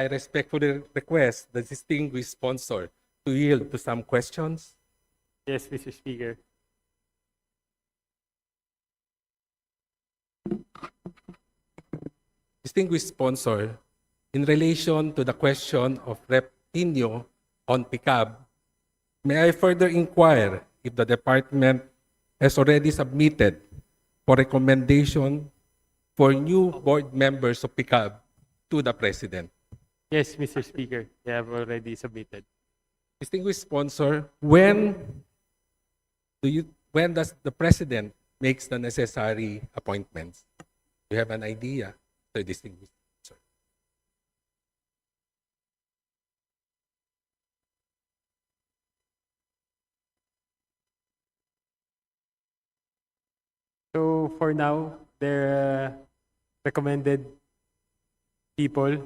I respectfully request the distinguished sponsor to yield to some questions. Yes, Mr. Speaker. Distinguished sponsor, in relation to the question of Rep. Tino on PICAB, may I further inquire if the department has already submitted for recommendation for new board members of PICAB to the President? Yes, Mr. Speaker. They have already submitted. Distinguished sponsor, when does the President makes the necessary appointments? Do you have an idea, Sir Distinguished Sponsor? So for now, their recommended people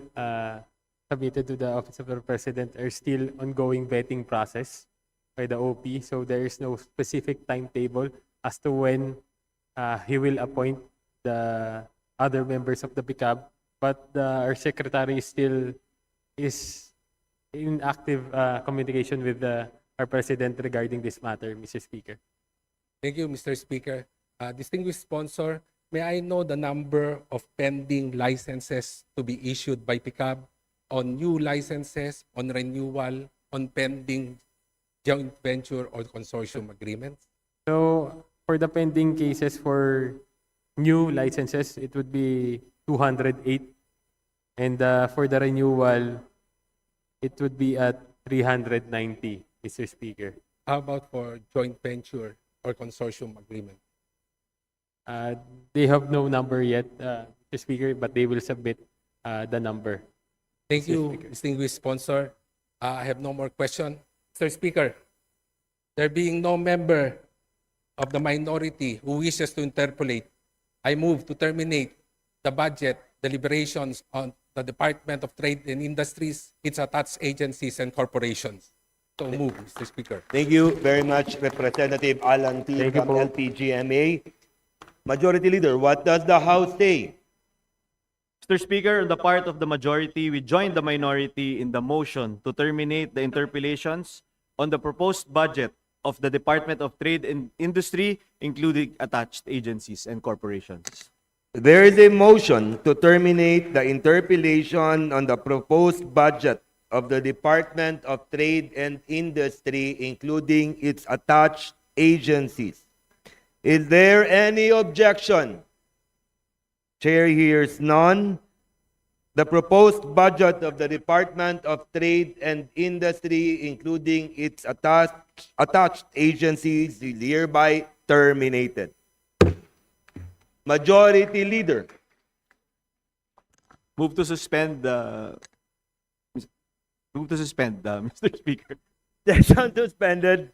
submitted to the Office of the President are still ongoing vetting process by the OP. So there is no specific timetable as to when he will appoint the other members of the PICAB. But our secretary is in active communication with our president regarding this matter, Mr. Speaker. Thank you, Mr. Speaker. Distinguished sponsor, may I know the number of pending licenses to be issued by PICAB on new licenses, on renewal, on pending joint venture or consortium agreements? So for the pending cases for new licenses, it would be 208. And for the renewal, it would be at 390, Mr. Speaker. How about for joint venture or consortium agreement? They have no number yet, Mr. Speaker, but they will submit the number. Thank Mr. you, Speaker. distinguished sponsor. I have no more question. Mr. Speaker, there being no member of the minority who wishes to interpolate, I move to terminate the budget deliberations on the Department of Trade and Industries, its attached agencies and corporations. So move, Mr. Speaker. Thank you very much, Representative Alan T. Thank you from po. LPGMA. Majority Leader, what does the House say? Mr. Speaker, on the part of the majority, we join the minority in the motion to terminate the interpellations on the proposed budget of the Department of Trade and Industry, including attached agencies and corporations. There is a motion to terminate the interpellation on the proposed budget of the Department of Trade and Industry, including its attached agencies. Is there any objection? Chair hears none. The proposed budget of the Department of Trade and Industry, including its attached agencies, is hereby terminated. Majority Leader. Move to suspend, Mr. Speaker. Session suspended.